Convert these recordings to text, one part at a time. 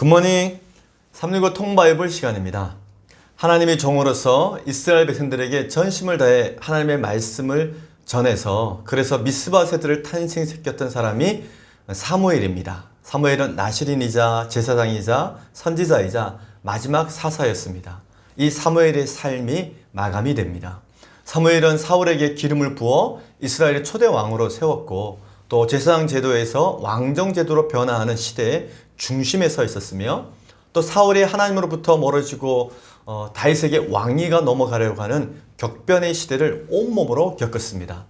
굿모닝 365 통바이블 시간입니다. 하나님의 종으로서 이스라엘 백성들에게 전심을 다해 하나님의 말씀을 전해서 그래서 미스바셋을 탄생시켰던 사람이 사무엘입니다. 사무엘은 나실인이자 제사장이자 선지자이자 마지막 사사였습니다. 이 사무엘의 삶이 마감이 됩니다. 사무엘은 사울에게 기름을 부어 이스라엘의 초대 왕으로 세웠고 또 제사장 제도에서 왕정 제도로 변화하는 시대의 중심에 서 있었으며 또 사울이 하나님으로부터 멀어지고 다윗에게 왕위가 넘어가려고 하는 격변의 시대를 온몸으로 겪었습니다.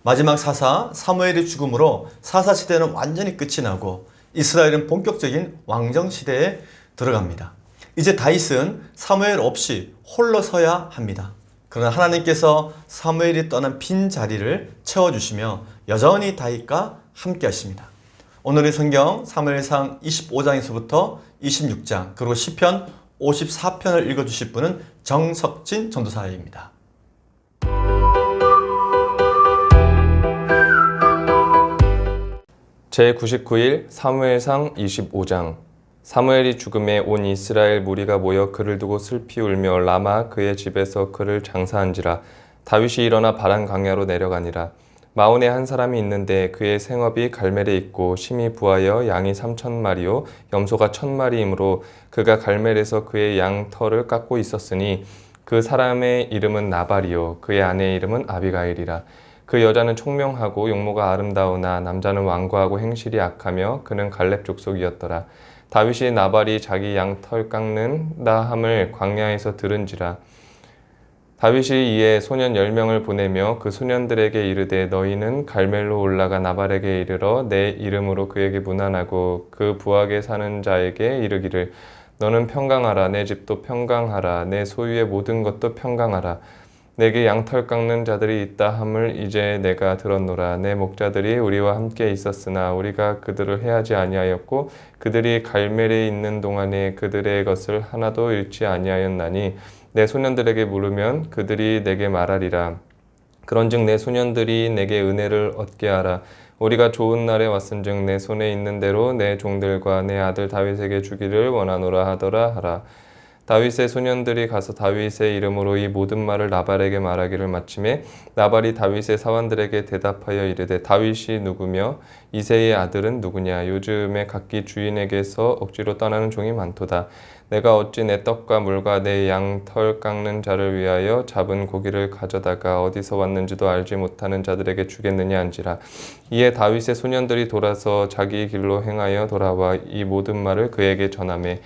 마지막 사사 사무엘의 죽음으로 사사 시대는 완전히 끝이 나고 이스라엘은 본격적인 왕정 시대에 들어갑니다. 이제 다윗은 사무엘 없이 홀로 서야 합니다. 그러나 하나님께서 사무엘이 떠난 빈 자리를 채워주시며 여전히 다윗과 함께 하십니다. 오늘의 성경 사무엘상 25장에서부터 26장 그리고 시편 54편을 읽어주실 분은 정석진 전도사입니다. 제99일 사무엘상 25장. 사무엘이 죽음에 온 이스라엘 무리가 모여 그를 두고 슬피 울며 라마 그의 집에서 그를 장사한지라. 다윗이 일어나 바란 광야로 내려가니라. 마온에 한 사람이 있는데 그의 생업이 갈멜에 있고 심히 부하여 양이 3,000마리요 염소가 1,000마리이므로 그가 갈멜에서 그의 양 털을 깎고 있었으니 그 사람의 이름은 나발이요 그의 아내의 이름은 아비가일이라. 그 여자는 총명하고 용모가 아름다우나 남자는 완고하고 행실이 악하며 그는 갈렙 족속이었더라. 다윗이 나발이 자기 양 털 깎는다 함을 광야에서 들은지라. 다윗이 이에 소년 10명을 보내며 그 소년들에게 이르되 너희는 갈멜로 올라가 나발에게 이르러 내 이름으로 그에게 문안하고 그 부하게 사는 자에게 이르기를 너는 평강하라 내 집도 평강하라 내 소유의 모든 것도 평강하라. 내게 양털 깎는 자들이 있다 함을 이제 내가 들었노라. 내 목자들이 우리와 함께 있었으나 우리가 그들을 해하지 아니하였고 그들이 갈멜에 있는 동안에 그들의 것을 하나도 잃지 아니하였나니 내 소년들에게 물으면 그들이 내게 말하리라. 그런즉 내 소년들이 내게 은혜를 얻게 하라. 우리가 좋은 날에 왔은즉 내 손에 있는 대로 내 종들과 내 아들 다윗에게 주기를 원하노라 하더라 하라. 다윗의 소년들이 가서 다윗의 이름으로 이 모든 말을 나발에게 말하기를 마침에 나발이 다윗의 사원들에게 대답하여 이르되 다윗이 누구며 이새의 아들은 누구냐. 요즘에 각기 주인에게서 억지로 떠나는 종이 많도다. 내가 어찌 내 떡과 물과 내 양 털 깎는 자를 위하여 잡은 고기를 가져다가 어디서 왔는지도 알지 못하는 자들에게 주겠느냐 한지라. 이에 다윗의 소년들이 돌아서 자기 길로 행하여 돌아와 이 모든 말을 그에게 전하매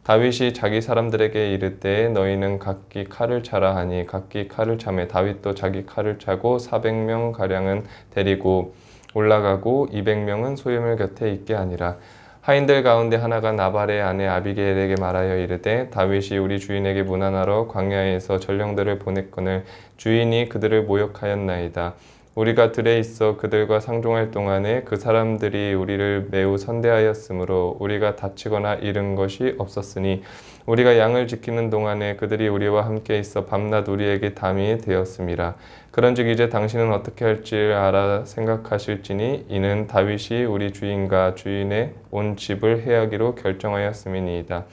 다윗이 자기 사람들에게 이르되 너희는 각기 칼을 차라 하니 각기 칼을 차매 다윗도 자기 칼을 차고 400명 가량은 데리고 올라가고 200명은 소유물 곁에 있게 하니라. 하인들 가운데 하나가 나발의 아내 아비게일에게 말하여 이르되 다윗이 우리 주인에게 문안하러 광야에서 전령들을 보냈거늘 주인이 그들을 모욕하였나이다. 우리가 들에 있어 그들과 상종할 동안에 그 사람들이 우리를 매우 선대하였으므로 우리가 다치거나 잃은 것이 없었으니 우리가 양을 지키는 동안에 그들이 우리와 함께 있어 밤낮 우리에게 담이 되었음이라. 그런즉 이제 당신은 어떻게 할지 알아 생각하실지니 이는 다윗이 우리 주인과 주인의 온 집을 해하기로 결정하였음이니이다.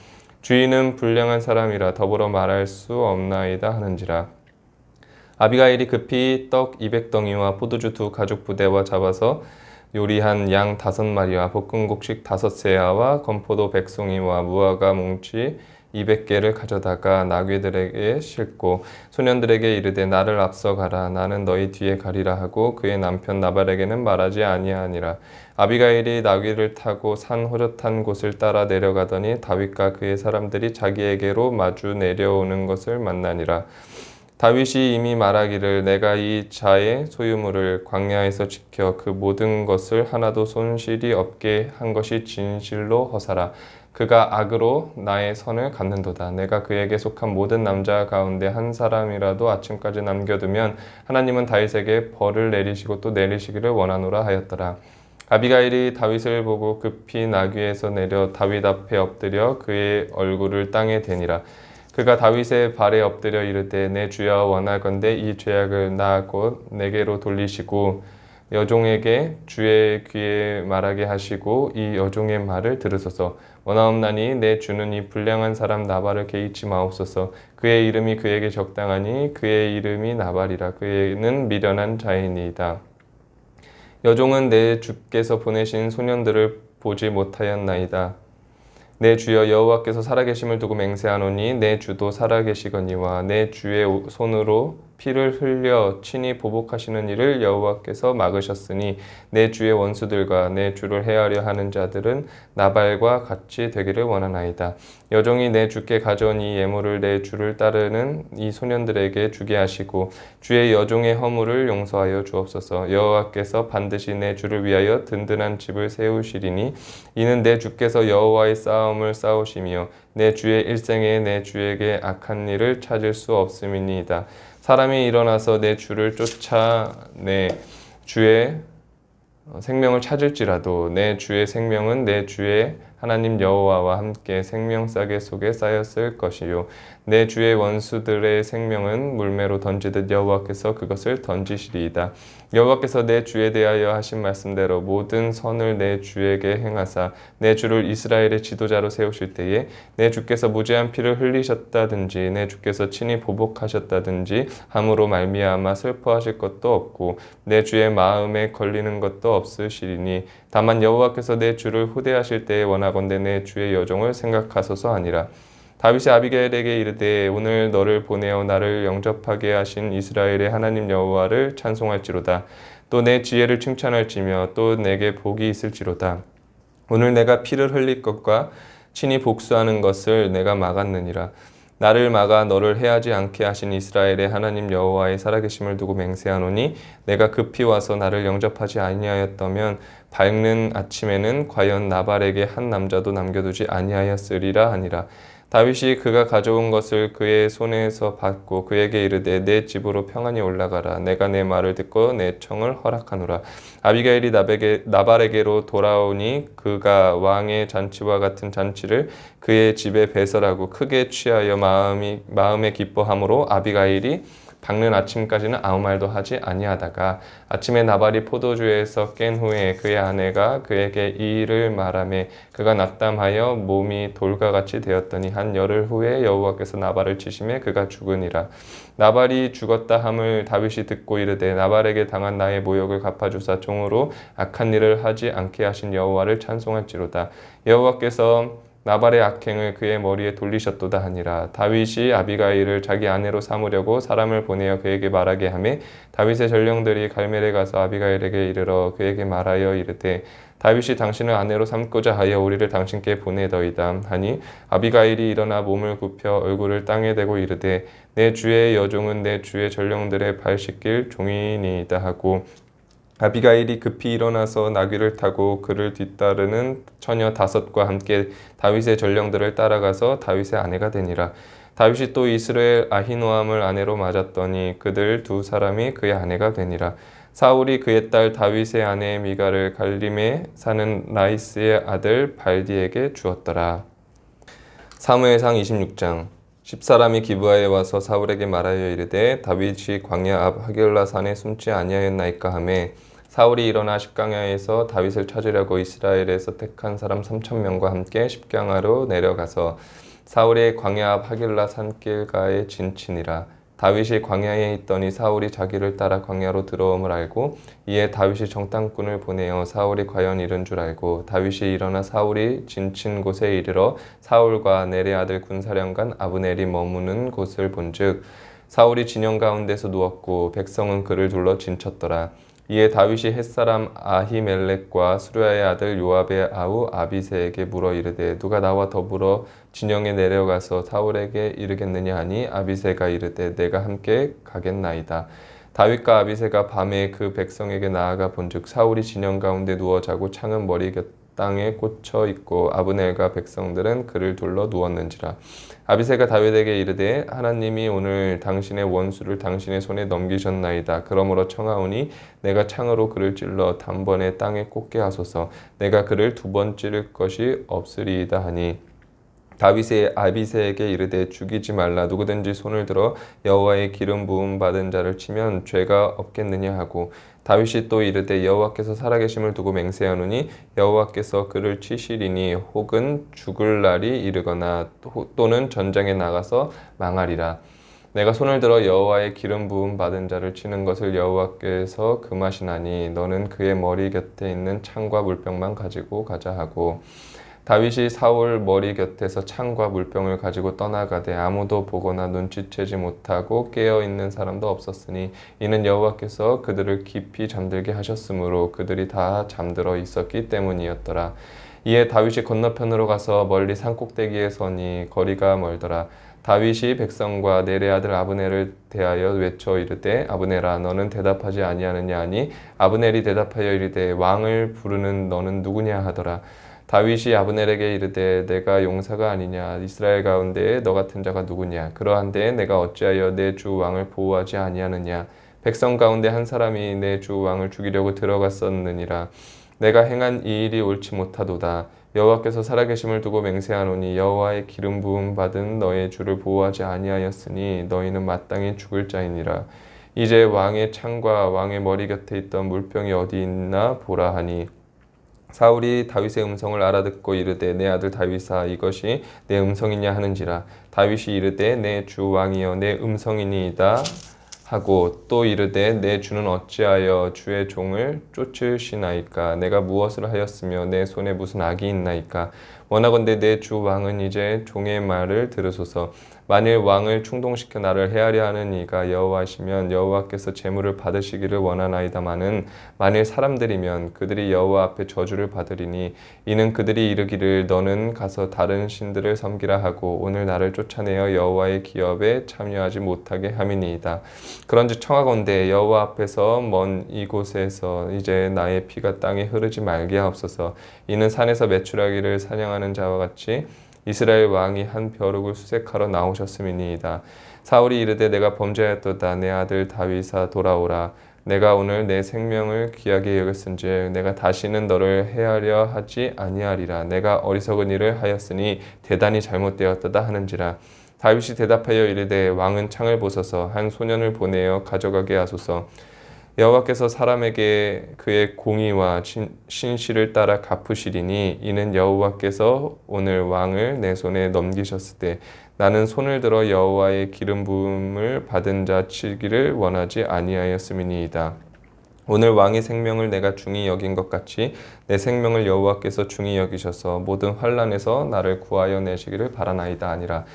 주인은 불량한 사람이라 더불어 말할 수 없나이다 하는지라. 아비가일이 급히 떡 200덩이와 포도주 2가죽부대와 잡아서 요리한 양 5마리와 볶은 곡식 5세아와 건포도 100송이와 무화과 뭉치 200개를 가져다가 나귀들에게 싣고 소년들에게 이르되 나를 앞서 가라. 나는 너희 뒤에 가리라 하고 그의 남편 나발에게는 말하지 아니하니라. 아비가일이 나귀를 타고 산 호젓한 곳을 따라 내려가더니 다윗과 그의 사람들이 자기에게로 마주 내려오는 것을 만나니라. 다윗이 이미 말하기를 내가 이 자의 소유물을 광야에서 지켜 그 모든 것을 하나도 손실이 없게 한 것이 진실로 허사라. 그가 악으로 나의 선을 갚는도다. 내가 그에게 속한 모든 남자 가운데 한 사람이라도 아침까지 남겨두면 하나님은 다윗에게 벌을 내리시고 또 내리시기를 원하노라 하였더라. 아비가일이 다윗을 보고 급히 나귀에서 내려 다윗 앞에 엎드려 그의 얼굴을 땅에 대니라. 그가 다윗의 발에 엎드려 이르되 내 주여 원하건대 이 죄악을 나 곧 내게로 돌리시고 여종에게 주의 귀에 말하게 하시고 이 여종의 말을 들으소서. 원하옵나니 내 주는 이 불량한 사람 나발을 개의치 마옵소서. 그의 이름이 그에게 적당하니 그의 이름이 나발이라. 그는 미련한 자이니이다. 여종은 내 주께서 보내신 소년들을 보지 못하였나이다. 내 주여 여호와께서 살아계심을 두고 맹세하노니 내 주도 살아계시거니와 내 주의 손으로 피를 흘려 친히 보복하시는 일을 여호와께서 막으셨으니 내 주의 원수들과 내 주를 해하려 하는 자들은 나발과 같이 되기를 원하나이다. 여종이 내 주께 가져온 이 예물을 내 주를 따르는 이 소년들에게 주게 하시고 주의 여종의 허물을 용서하여 주옵소서. 여호와께서 반드시 내 주를 위하여 든든한 집을 세우시리니 이는 내 주께서 여호와의 싸움을 싸우시며 내 주의 일생에 내 주에게 악한 일을 찾을 수 없음이니이다. 사람이 일어나서 내 주를 쫓아 내 주의 생명을 찾을지라도 내 주의 생명은 내 주의 하나님 여호와와 함께 생명싸개 속에 쌓였을 것이요 내 주의 원수들의 생명은 물매로 던지듯 여호와께서 그것을 던지시리이다. 여호와께서 내 주에 대하여 하신 말씀대로 모든 선을 내 주에게 행하사 내 주를 이스라엘의 지도자로 세우실 때에 내 주께서 무죄한 피를 흘리셨다든지 내 주께서 친히 보복하셨다든지 함으로 말미암아 슬퍼하실 것도 없고 내 주의 마음에 걸리는 것도 없으시리니 다만 여호와께서 내 주를 후대하실 때에 원하건대 내 주의 여종을 생각하소서 하니라. 다윗이 아비가일에게 이르되 오늘 너를 보내어 나를 영접하게 하신 이스라엘의 하나님 여호와를 찬송할지로다. 또 내 지혜를 칭찬할지며 또 내게 복이 있을지로다. 오늘 내가 피를 흘릴 것과 친히 복수하는 것을 내가 막았느니라. 나를 막아 너를 해하지 않게 하신 이스라엘의 하나님 여호와의 살아계심을 두고 맹세하노니 내가 급히 와서 나를 영접하지 아니하였다면 밝는 아침에는 과연 나발에게 한 남자도 남겨두지 아니하였으리라 하니라. 다윗이 그가 가져온 것을 그의 손에서 받고 그에게 이르되 내 집으로 평안히 올라가라. 내가 내 말을 듣고 내 청을 허락하노라. 아비가일이 나발에게로 돌아오니 그가 왕의 잔치와 같은 잔치를 그의 집에 배설하고 크게 취하여 마음에 기뻐함으로 아비가일이 밝는 아침까지는 아무 말도 하지 아니하다가 아침에 나발이 포도주에서 깬 후에 그의 아내가 그에게 이 일을 말하매 그가 낙담하여 몸이 돌과 같이 되었더니 한 열흘 후에 여호와께서 나발을 치심에 그가 죽으니라. 나발이 죽었다 함을 다윗이 듣고 이르되 나발에게 당한 나의 모욕을 갚아주사 종으로 악한 일을 하지 않게 하신 여호와를 찬송할지로다. 여호와께서 나발의 악행을 그의 머리에 돌리셨도다 하니라. 다윗이 아비가일을 자기 아내로 삼으려고 사람을 보내어 그에게 말하게 하매 다윗의 전령들이 갈멜에 가서 아비가일에게 이르러 그에게 말하여 이르되 다윗이 당신을 아내로 삼고자 하여 우리를 당신께 보내더이다 하니 아비가일이 일어나 몸을 굽혀 얼굴을 땅에 대고 이르되 내 주의 여종은 내 주의 전령들의 발 씻길 종이니이다 하고 아비가일이 급히 일어나서 나귀를 타고 그를 뒤따르는 처녀 5과 함께 다윗의 전령들을 따라가서 다윗의 아내가 되니라. 다윗이 또 이스라엘 아히노함을 아내로 맞았더니 그들 두 사람이 그의 아내가 되니라. 사울이 그의 딸 다윗의 아내 미가를 갈림에 사는 라이스의 아들 발디에게 주었더라. 사무엘상 26장 10사람이 기브아에 와서 사울에게 말하여 이르되 다윗이 광야 앞 하길라 산에 숨지 아니하였나이까 하매 사울이 일어나 십강야에서 다윗을 찾으려고 이스라엘에서 택한 사람 3,000명과 함께 십강야로 내려가서 사울의 광야 앞 하길라 산길가에 진치니라. 다윗이 광야에 있더니 사울이 자기를 따라 광야로 들어옴을 알고 이에 다윗이 정탐꾼을 보내어 사울이 과연 이른 줄 알고 다윗이 일어나 사울이 진친 곳에 이르러 사울과 넬의 아들 군사령관 아브넬이 머무는 곳을 본즉 사울이 진영 가운데서 누웠고 백성은 그를 둘러 진쳤더라. 이에 다윗이 햇사람 아히멜렉과 수르야의 아들 요압의 아우 아비새에게 물어 이르되 누가 나와 더불어 진영에 내려가서 사울에게 이르겠느냐 하니 아비새가 이르되 내가 함께 가겠나이다. 다윗과 아비새가 밤에 그 백성에게 나아가 본즉 사울이 진영 가운데 누워 자고 창은 머리 땅에 꽂혀 있고 아브넬과 백성들은 그를 둘러 누웠는지라. 아비새가 다윗에게 이르되 하나님이 오늘 당신의 원수를 당신의 손에 넘기셨나이다. 그러므로 청하오니 내가 창으로 그를 찔러 단번에 땅에 꽂게 하소서. 내가 그를 2번 찌를 것이 없으리이다 하니 다윗이 아비새에게 이르되 죽이지 말라. 누구든지 손을 들어 여호와의 기름 부음 받은 자를 치면 죄가 없겠느냐 하고, 다윗이 또 이르되 여호와께서 살아계심을 두고 맹세하노니 여호와께서 그를 치시리니 혹은 죽을 날이 이르거나 또는 전장에 나가서 망하리라. 내가 손을 들어 여호와의 기름 부음 받은 자를 치는 것을 여호와께서 금하시나니 너는 그의 머리 곁에 있는 창과 물병만 가지고 가자 하고, 다윗이 사울 머리 곁에서 창과 물병을 가지고 떠나가되 아무도 보거나 눈치채지 못하고 깨어있는 사람도 없었으니 이는 여호와께서 그들을 깊이 잠들게 하셨으므로 그들이 다 잠들어 있었기 때문이었더라. 이에 다윗이 건너편으로 가서 멀리 산꼭대기에 서니 거리가 멀더라. 다윗이 백성과 넬의 아들 아브넬을 대하여 외쳐 이르되 아브넬아 너는 대답하지 아니하느냐 하니 아브넬이 대답하여 이르되 왕을 부르는 너는 누구냐 하더라. 다윗이 아브넬에게 이르되 내가 용사가 아니냐 이스라엘 가운데에 너 같은 자가 누구냐 그러한데 내가 어찌하여 내 주 왕을 보호하지 아니하느냐 백성 가운데 한 사람이 내 주 왕을 죽이려고 들어갔었느니라. 내가 행한 이 일이 옳지 못하도다. 여호와께서 살아계심을 두고 맹세하노니 여호와의 기름 부음 받은 너의 주를 보호하지 아니하였으니 너희는 마땅히 죽을 자이니라. 이제 왕의 창과 왕의 머리 곁에 있던 물병이 어디 있나 보라 하니 사울이 다윗의 음성을 알아듣고 이르되 내 아들 다윗아 이것이 내 음성이냐 하는지라. 다윗이 이르되 내 주 왕이여 내 음성이니이다 하고 또 이르되 내 주는 어찌하여 주의 종을 쫓으시나이까. 내가 무엇을 하였으며 내 손에 무슨 악이 있나이까. 원하건대 내 주 왕은 이제 종의 말을 들으소서. 만일 왕을 충동시켜 나를 해하려 하는 이가 여호와시면 여호와께서 제물을 받으시기를 원하나이다마는 만일 사람들이면 그들이 여호와 앞에 저주를 받으리니 이는 그들이 이르기를 너는 가서 다른 신들을 섬기라 하고 오늘 나를 쫓아내어 여호와의 기업에 참여하지 못하게 함이니이다. 그런즉 청하건대 여호와 앞에서 먼 이곳에서 이제 나의 피가 땅에 흐르지 말게 하옵소서. 이는 산에서 메추라기를 사냥하는 자와 같이 이스라엘 왕이 한 벼룩을 수색하러 나오셨음이니이다. 사울이 이르되 내가 범죄하였도다. 내 아들 다윗아 돌아오라. 내가 오늘 내 생명을 귀하게 여겼은즉 내가 다시는 너를 해하려 하지 아니하리라. 내가 어리석은 일을 하였으니 대단히 잘못되었도다 하는지라. 다윗이 대답하여 이르되 왕은 창을 보소서. 한 소년을 보내어 가져가게 하소서. 여호와께서 사람에게 그의 공의와 신실을 따라 갚으시리니 이는 여호와께서 오늘 왕을 내 손에 넘기셨을 때 나는 손을 들어 여호와의 기름 부음을 받은 자 치기를 원하지 아니하였음이니이다. 오늘 왕의 생명을 내가 중히 여긴 것 같이 내 생명을 여호와께서 중히 여기셔서 모든 환난에서 나를 구하여 내시기를 바라나이다 아니라.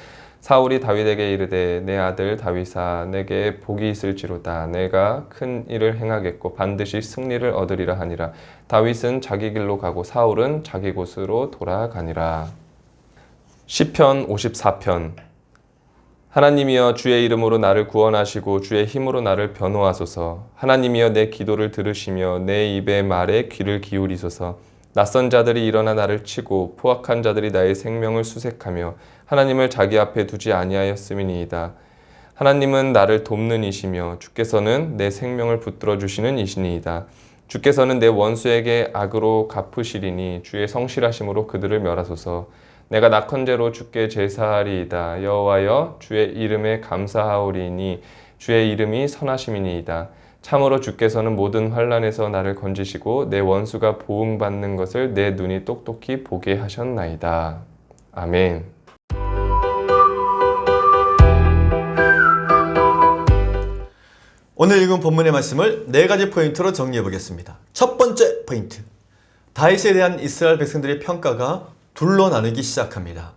사울이 다윗에게 이르되 내 아들 다윗아 내게 복이 있을지로다. 내가 큰 일을 행하겠고 반드시 승리를 얻으리라 하니라. 다윗은 자기 길로 가고 사울은 자기 곳으로 돌아가니라. 시편 54편. 하나님이여 주의 이름으로 나를 구원하시고 주의 힘으로 나를 변호하소서. 하나님이여 내 기도를 들으시며 내 입의 말에 귀를 기울이소서. 낯선 자들이 일어나 나를 치고 포악한 자들이 나의 생명을 수색하며 하나님을 자기 앞에 두지 아니하였음이니이다. 하나님은 나를 돕는 이시며 주께서는 내 생명을 붙들어 주시는 이시니이다. 주께서는 내 원수에게 악으로 갚으시리니 주의 성실하심으로 그들을 멸하소서. 내가 낙헌제로 주께 제사하리이다. 여호와여 주의 이름에 감사하오리니 주의 이름이 선하심이니이다. 참으로 주께서는 모든 환난에서 나를 건지시고 내 원수가 보응받는 것을 내 눈이 똑똑히 보게 하셨나이다. 아멘. 오늘 읽은 본문의 말씀을 4가지 포인트로 정리해 보겠습니다. 첫 번째 포인트. 다윗에 대한 이스라엘 백성들의 평가가 둘로 나누기 시작합니다.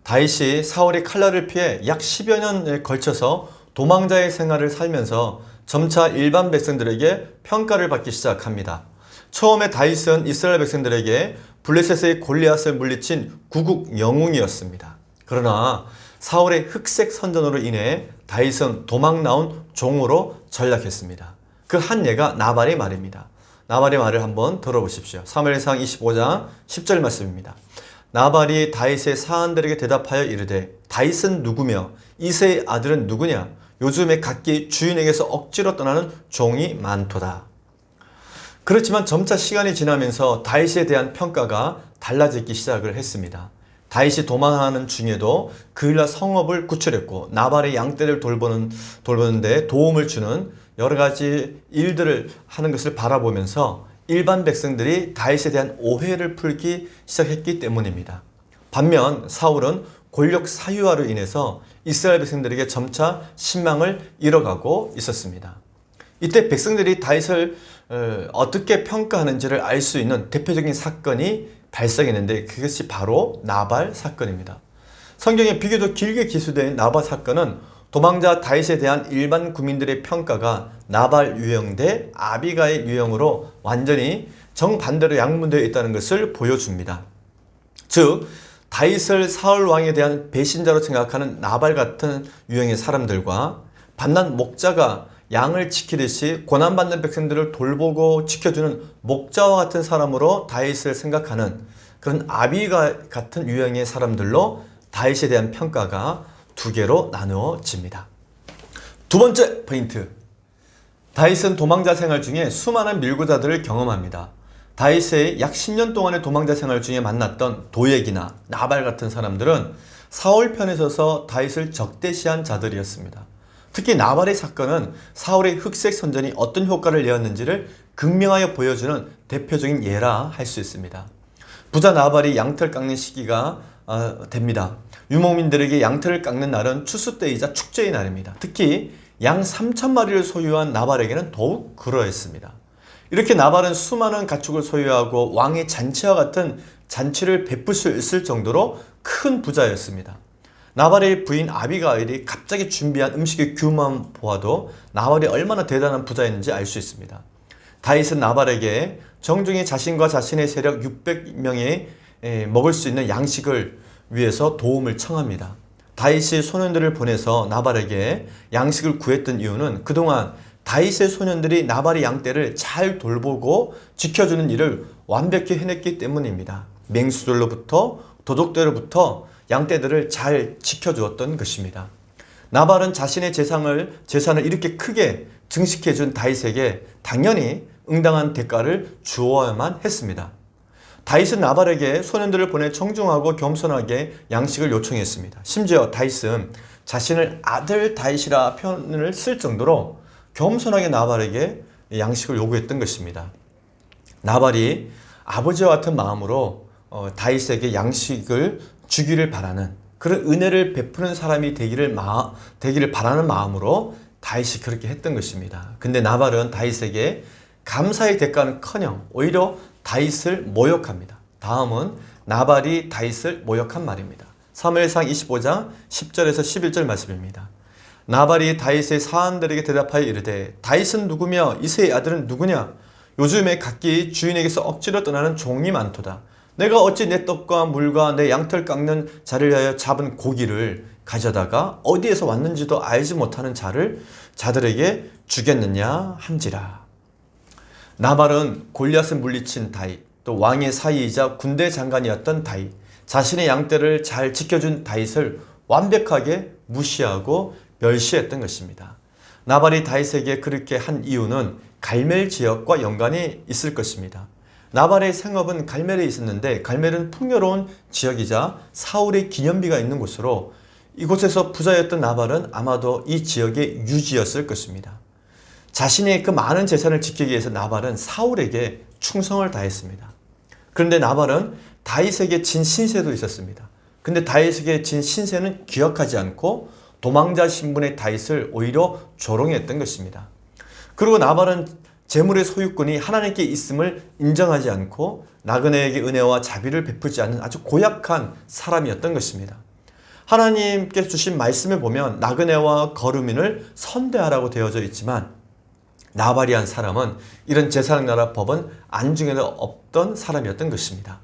다윗이 사울의 칼날을 피해 약 10여 년에 걸쳐서 도망자의 생활을 살면서 점차 일반 백성들에게 평가를 받기 시작합니다. 처음에 다윗은 이스라엘 백성들에게 블레셋의 골리앗을 물리친 구국 영웅이었습니다. 그러나 사울의 흑색 선전으로 인해 다윗은 도망 나온 종으로 전락했습니다. 그 한 예가 나발의 말입니다. 나발의 말을 한번 들어보십시오. 사무엘상 25장 10절 말씀입니다. 나발이 다윗의 사안들에게 대답하여 이르되 다윗은 누구며 이새의 아들은 누구냐? 요즘에 각기 주인에게서 억지로 떠나는 종이 많도다. 그렇지만 점차 시간이 지나면서 다윗에 대한 평가가 달라지기 시작을 했습니다. 다윗이 도망하는 중에도 그일라 성읍을 구출했고 나발의 양떼를 돌보는데 도움을 주는 여러 가지 일들을 하는 것을 바라보면서 일반 백성들이 다윗에 대한 오해를 풀기 시작했기 때문입니다. 반면 사울은 권력 사유화로 인해서 이스라엘 백성들에게 점차 신망을 잃어가고 있었습니다. 이때 백성들이 다윗을 어떻게 평가하는지를 알 수 있는 대표적인 사건이 발생했는데 그것이 바로 나발 사건입니다. 성경에 비교적 길게 기술된 나발 사건은 도망자 다윗에 대한 일반 국민들의 평가가 나발 유형 대 아비가일 유형으로 완전히 정반대로 양분되어 있다는 것을 보여줍니다. 즉 다윗을 사울 왕에 대한 배신자로 생각하는 나발 같은 유형의 사람들과 반난 목자가 양을 지키듯이 고난받는 백성들을 돌보고 지켜주는 목자와 같은 사람으로 다윗을 생각하는 그런 아비가 같은 유형의 사람들로 다윗에 대한 평가가 두 개로 나누어집니다. 두 번째 포인트. 다윗은 도망자 생활 중에 수많은 밀고자들을 경험합니다. 다윗의 약 10년 동안의 도망자 생활 중에 만났던 도액이나 나발 같은 사람들은 사울 편에 서서 다윗을 적대시한 자들이었습니다. 특히 나발의 사건은 사울의 흑색 선전이 어떤 효과를 내었는지를 극명하게 보여주는 대표적인 예라 할 수 있습니다. 부자 나발이 양털 깎는 시기가 됩니다. 유목민들에게 양털을 깎는 날은 추수 때이자 축제의 날입니다. 특히 양 3,000마리를 소유한 나발에게는 더욱 그러했습니다. 이렇게 나발은 수많은 가축을 소유하고 왕의 잔치와 같은 잔치를 베풀 수 있을 정도로 큰 부자였습니다. 나발의 부인 아비가일이 갑자기 준비한 음식의 규모만 보아도 나발이 얼마나 대단한 부자였는지 알 수 있습니다. 다윗은 나발에게 정중히 자신과 자신의 세력 600명이 먹을 수 있는 양식을 위해서 도움을 청합니다. 다윗이 소년들을 보내서 나발에게 양식을 구했던 이유는 그동안 다윗의 소년들이 나발의 양떼를 잘 돌보고 지켜주는 일을 완벽히 해냈기 때문입니다. 맹수들로부터 도둑들로부터 양떼들을 잘 지켜주었던 것입니다. 나발은 자신의 재산을 이렇게 크게 증식해준 다윗에게 당연히 응당한 대가를 주어야만 했습니다. 다윗은 나발에게 소년들을 보내 청중하고 겸손하게 양식을 요청했습니다. 심지어 다윗은 자신을 아들 다윗이라 표현을 쓸 정도로 겸손하게 나발에게 양식을 요구했던 것입니다. 나발이 아버지와 같은 마음으로 다윗에게 양식을 주기를 바라는 그런 은혜를 베푸는 사람이 되기를 바라는 마음으로 다윗이 그렇게 했던 것입니다. 근데 나발은 다윗에게 감사의 대가는커녕 오히려 다윗을 모욕합니다. 다음은 나발이 다윗을 모욕한 말입니다. 사무엘상 25장 10절에서 11절 말씀입니다. 나발이 다윗의 사환들에게 대답하여 이르되 다윗은 누구며 이새의 아들은 누구냐? 요즘에 각기 주인에게서 억지로 떠나는 종이 많도다. 내가 어찌 내 떡과 물과 내 양털 깎는 자를 위하여 잡은 고기를 가져다가 어디에서 왔는지도 알지 못하는 자들에게 주겠느냐 함지라. 나발은 골리앗을 물리친 다윗, 또 왕의 사이이자 군대 장관이었던 다윗, 자신의 양떼를 잘 지켜준 다윗을 완벽하게 무시하고 멸시했던 것입니다. 나발이 다윗에게 그렇게 한 이유는 갈멜 지역과 연관이 있을 것입니다. 나발의 생업은 갈멜에 있었는데 갈멜은 풍요로운 지역이자 사울의 기념비가 있는 곳으로 이곳에서 부자였던 나발은 아마도 이 지역의 유지였을 것입니다. 자신의 그 많은 재산을 지키기 위해서 나발은 사울에게 충성을 다했습니다. 그런데 나발은 다윗에게 진 신세도 있었습니다. 근데 다윗에게 진 신세는 기억하지 않고 도망자 신분의 다윗을 오히려 조롱했던 것입니다. 그리고 나발은 재물의 소유권이 하나님께 있음을 인정하지 않고 나그네에게 은혜와 자비를 베풀지 않는 아주 고약한 사람이었던 것입니다. 하나님께 주신 말씀에 보면 나그네와 거류민을 선대하라고 되어져 있지만 나발이란 사람은 이런 제사장나라 법은 안중에도 없던 사람이었던 것입니다.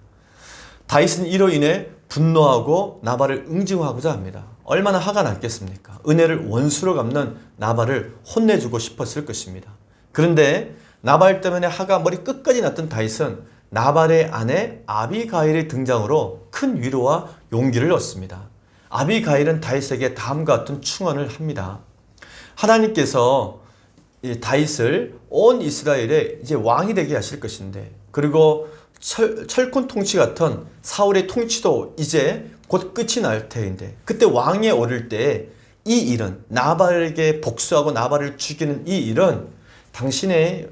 다윗은 이로 인해 분노하고 나발을 응징하고자 합니다. 얼마나 화가 났겠습니까? 은혜를 원수로 갚는 나발을 혼내주고 싶었을 것입니다. 그런데 나발 때문에 화가 머리 끝까지 났던 다윗은 나발의 아내 아비가일의 등장으로 큰 위로와 용기를 얻습니다. 아비가일은 다윗에게 다음과 같은 충언을 합니다. 하나님께서 다윗을 온 이스라엘의 이제 왕이 되게 하실 것인데, 그리고 철권 통치 같은 사울의 통치도 이제 곧 끝이 날 테인데 그때 왕위에 오를 때 이 일은 나발에게 복수하고 나발을 죽이는 이 일은 당신의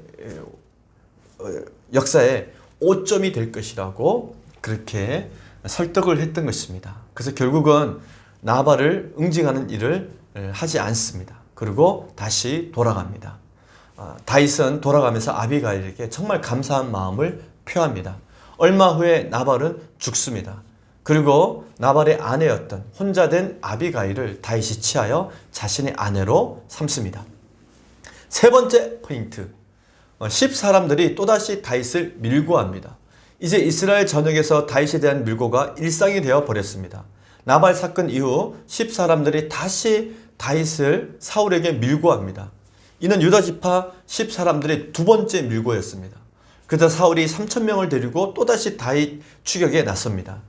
역사에 오점이 될 것이라고 그렇게 설득을 했던 것입니다. 그래서 결국은 나발을 응징하는 일을 하지 않습니다. 그리고 다시 돌아갑니다. 다윗은 돌아가면서 아비가일에게 정말 감사한 마음을 표합니다. 얼마 후에 나발은 죽습니다. 그리고 나발의 아내였던 혼자 된 아비가일을 다윗이 취하여 자신의 아내로 삼습니다. 세 번째 포인트, 10사람들이 또다시 다윗을 밀고합니다. 이제 이스라엘 전역에서 다윗에 대한 밀고가 일상이 되어 버렸습니다. 나발 사건 이후 10사람들이 다시 다윗을 사울에게 밀고합니다. 이는 유다 지파 10사람들의 두 번째 밀고였습니다. 그래서 사울이 3,000명을 데리고 또다시 다윗 추격에 나섭니다.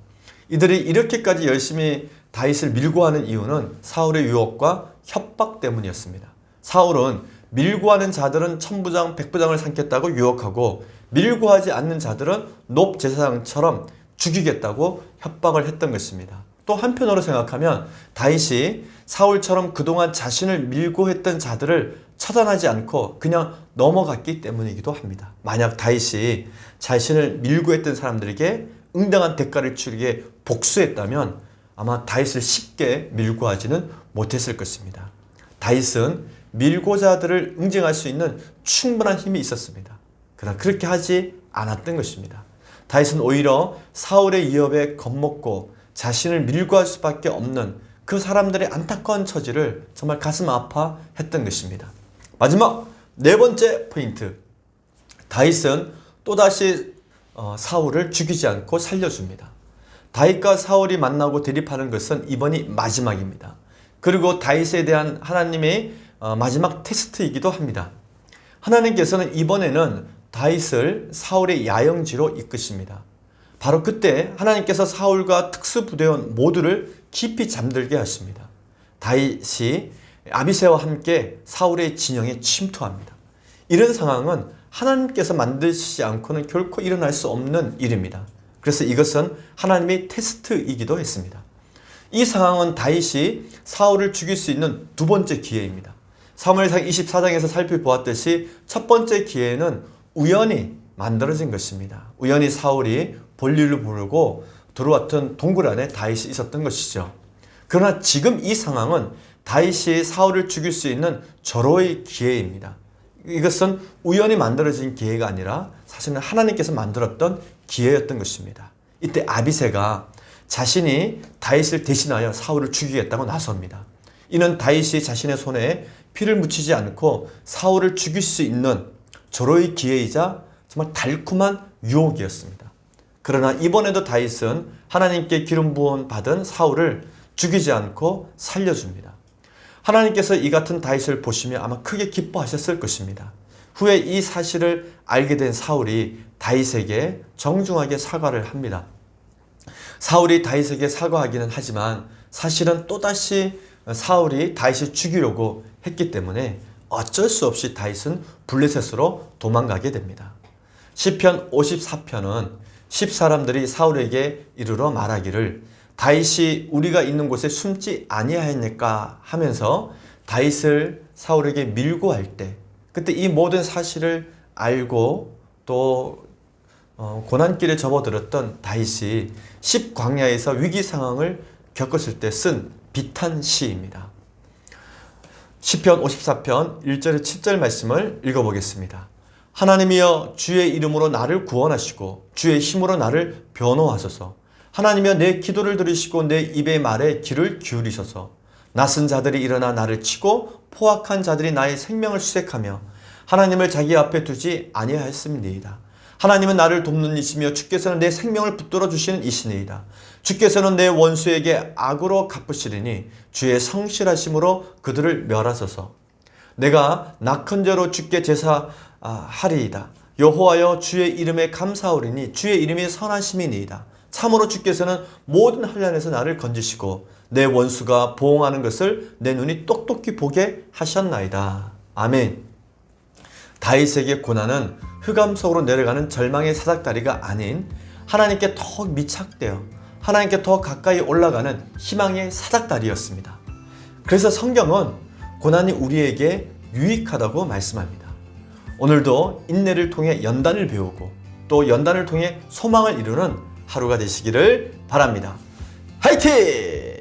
이들이 이렇게까지 열심히 다윗을 밀고하는 이유는 사울의 유혹과 협박 때문이었습니다. 사울은 밀고하는 자들은 천부장, 백부장을 삼겠다고 유혹하고 밀고하지 않는 자들은 높제사장처럼 죽이겠다고 협박을 했던 것입니다. 또 한편으로 생각하면 다윗이 사울처럼 그동안 자신을 밀고했던 자들을 처단하지 않고 그냥 넘어갔기 때문이기도 합니다. 만약 다윗이 자신을 밀고했던 사람들에게 응당한 대가를 치르게 복수했다면 아마 다윗을 쉽게 밀고하지는 못했을 것입니다. 다윗은 밀고자들을 응징할 수 있는 충분한 힘이 있었습니다. 그러나 그렇게 하지 않았던 것입니다. 다윗은 오히려 사울의 위협에 겁먹고 자신을 밀고할 수밖에 없는 그 사람들의 안타까운 처지를 정말 가슴 아파했던 것입니다. 마지막 네 번째 포인트, 다윗은 또다시 사울을 죽이지 않고 살려줍니다. 다윗과 사울이 만나고 대립하는 것은 이번이 마지막입니다. 그리고 다윗에 대한 하나님의 마지막 테스트이기도 합니다. 하나님께서는 이번에는 다윗을 사울의 야영지로 이끄십니다. 바로 그때 하나님께서 사울과 특수부대원 모두를 깊이 잠들게 하십니다. 다윗이 아비새와 함께 사울의 진영에 침투합니다. 이런 상황은 하나님께서 만드시지 않고는 결코 일어날 수 없는 일입니다. 그래서 이것은 하나님의 테스트이기도 했습니다. 이 상황은 다윗이 사울을 죽일 수 있는 두 번째 기회입니다. 사무엘상 24장에서 살펴보았듯이 첫 번째 기회는 우연히 만들어진 것입니다. 우연히 사울이 볼일을 보려고 들어왔던 동굴 안에 다윗이 있었던 것이죠. 그러나 지금 이 상황은 다윗이 사울을 죽일 수 있는 절호의 기회입니다. 이것은 우연히 만들어진 기회가 아니라 사실은 하나님께서 만들었던 기회였던 것입니다. 이때 아비새가 자신이 다윗을 대신하여 사울을 죽이겠다고 나섭니다. 이는 다윗이 자신의 손에 피를 묻히지 않고 사울을 죽일 수 있는 절호의 기회이자 정말 달콤한 유혹이었습니다. 그러나 이번에도 다윗은 하나님께 기름 부음 받은 사울을 죽이지 않고 살려줍니다. 하나님께서 이 같은 다윗을 보시며 아마 크게 기뻐하셨을 것입니다. 후에 이 사실을 알게 된 사울이 다윗에게 정중하게 사과를 합니다. 사울이 다윗에게 사과하기는 하지만 사실은 또다시 사울이 다윗을 죽이려고 했기 때문에 어쩔 수 없이 다윗은 블레셋으로 도망가게 됩니다. 시편 54편은 10사람들이 사울에게 이르러 말하기를 다윗이 우리가 있는 곳에 숨지 아니하였니까 하면서 다윗을 사울에게 밀고 할 때 그때 이 모든 사실을 알고 또 고난길에 접어들었던 다윗이 10광야에서 위기 상황을 겪었을 때 쓴 비탄시입니다. 시편 54편 1절에 7절 말씀을 읽어보겠습니다. 하나님이여 주의 이름으로 나를 구원하시고 주의 힘으로 나를 변호하소서. 하나님이여 내 기도를 들으시고 내 입의 말에 귀를 기울이소서. 낯선 자들이 일어나 나를 치고 포악한 자들이 나의 생명을 수색하며 하나님을 자기 앞에 두지 아니하였음이니이다. 하나님은 나를 돕는 이시며 주께서는 내 생명을 붙들어 주시는 이시니이다. 주께서는 내 원수에게 악으로 갚으시리니 주의 성실하심으로 그들을 멸하소서. 내가 낙헌제로 주께 제사하리이다. 여호와여 주의 이름에 감사하오리니 주의 이름이 선하심이니이다. 참으로 주께서는 모든 환난에서 나를 건지시고 내 원수가 보응하는 것을 내 눈이 똑똑히 보게 하셨나이다. 아멘. 다윗에게 고난은 흑암 속으로 내려가는 절망의 사닥다리가 아닌 하나님께 더욱 밀착되어 하나님께 더 가까이 올라가는 희망의 사닥다리였습니다. 그래서 성경은 고난이 우리에게 유익하다고 말씀합니다. 오늘도 인내를 통해 연단을 배우고 또 연단을 통해 소망을 이루는 하루가 되시기를 바랍니다. 화이팅!